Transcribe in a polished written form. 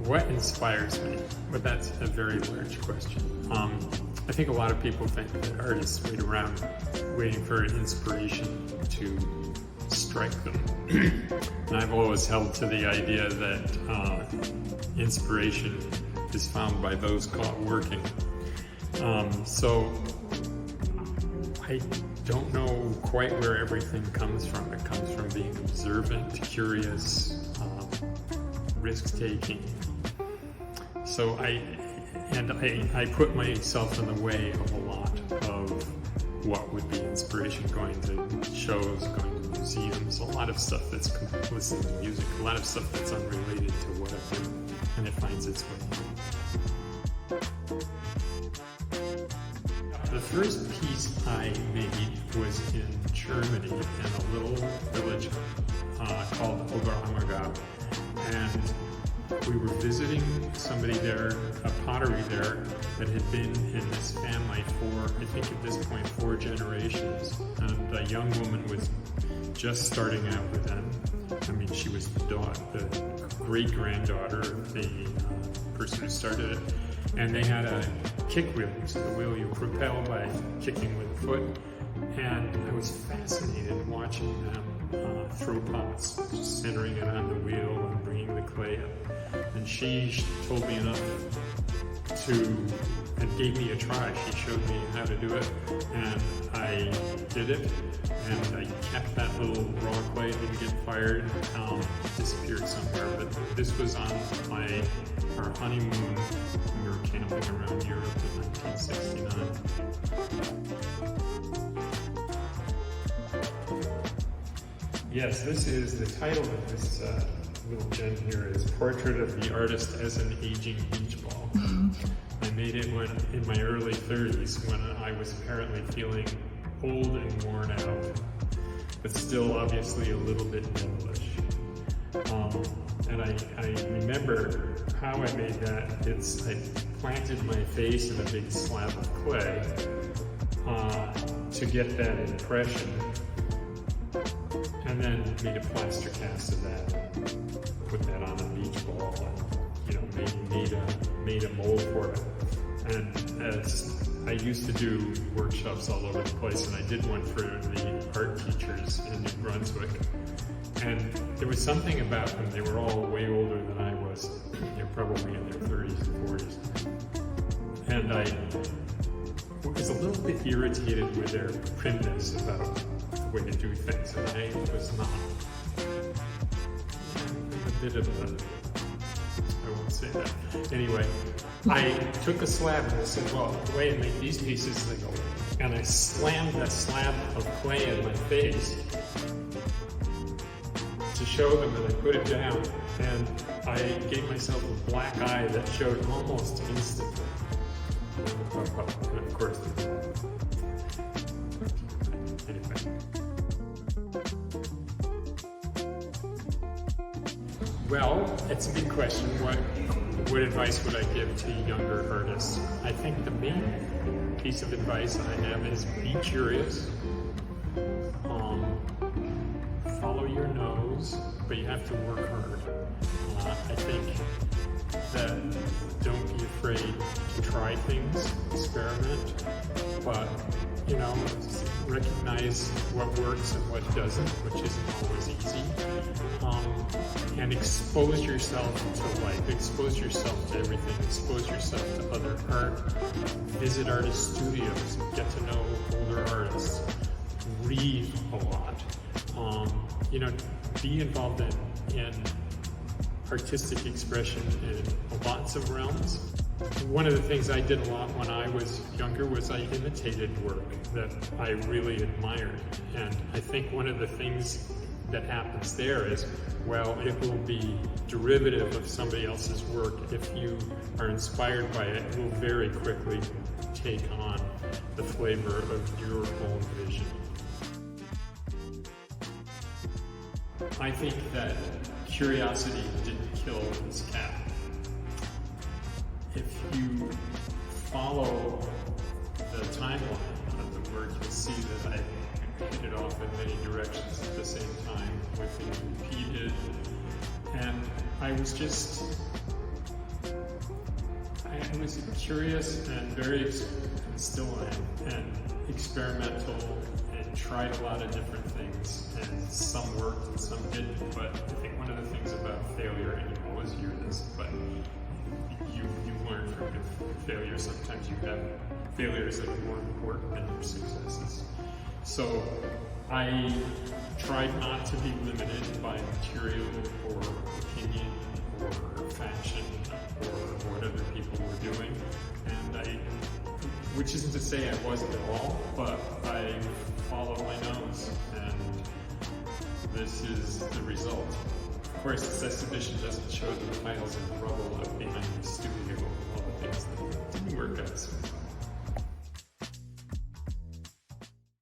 What inspires me? Well, that's a very large question. I think a lot of people think that artists wait around waiting for an inspiration to strike them. And I've always held to the idea that inspiration is found by those caught working. So I don't know quite where everything comes from. It comes from being observant, curious, risk-taking. So I put myself in the way of a lot of what would be inspiration, going to shows, going to museums, a lot of stuff that's listening to music, a lot of stuff that's unrelated to what I do, and it finds its way. The first piece I made was in Germany, in a little village called Oberammergau, and we were visiting somebody there, a pottery there, that had been in this family for, I think at this point, 4 generations. And a young woman was just starting out with them. I mean, she was the great-granddaughter of the person who started it. And they had a kick wheel, so the wheel you propel by kicking with the foot. And I was fascinated watching them throw pots, just centering it on the wheel and bringing the clay up. And she told me enough and gave me a try. She showed me how to do it, and I did it, and I kept that little raw clay, didn't get fired, disappeared somewhere. But this was on our honeymoon. We were camping around Europe in 1969. Yes, this is the title of this little gem here is Portrait of the Artist as an Aging Beach Ball. I made it in my early 30s when I was apparently feeling old and worn out, but still obviously a little bit devilish. And I remember how I made that. I planted my face in a big slab of clay to get that impression, and then made a plaster cast of that, put that on a beach ball, and made a mold for it. And as I used to do workshops all over the place, and I did one for the art teachers in New Brunswick. And there was something about them, they were all way older than I was. They're probably in their 30s and 40s. And I was a little bit irritated with their primness about the way to do things, and I was not. A bit of I won't say that. Anyway, I took a slab and I said, well, the way I make these pieces, they go, and I slammed that slab of clay in my face to show them, and I put it down, and I gave myself a black eye that showed almost instantly. And of course, anyway. Well, it's a big question. What advice would I give to younger artists? I think the main piece of advice I have is be curious. Follow your nose, but you have to work hard. I think that don't be afraid to try things, experiment, but recognize what works and what doesn't, which isn't always easy. And expose yourself to life, expose yourself to everything, expose yourself to other art, visit artist studios, get to know older artists, read a lot, be involved in artistic expression in lots of realms. One of the things I did a lot when I was younger was I imitated work that I really admired. And I think one of the things that happens there is, well, it will be derivative of somebody else's work. If you are inspired by it, it will very quickly take on the flavor of your own vision. I think that curiosity didn't kill this cat. If you follow the timeline of the work, you'll see that I hit it off in many directions at the same time, with things repeated. And I was just I was curious and very, and still am, and experimental, and tried a lot of different things, and some worked and some didn't, but I think one of the things about failure, and you always hear this, but you learn from your failure. Sometimes you have failures that are more important than your successes. So I tried not to be limited by material or opinion or fashion or what other people were doing, and which isn't to say I wasn't at all, but I followed my nose, and this is the result. Of course, this exhibition doesn't show the piles of rubble of behind the studio, all the things that didn't work out so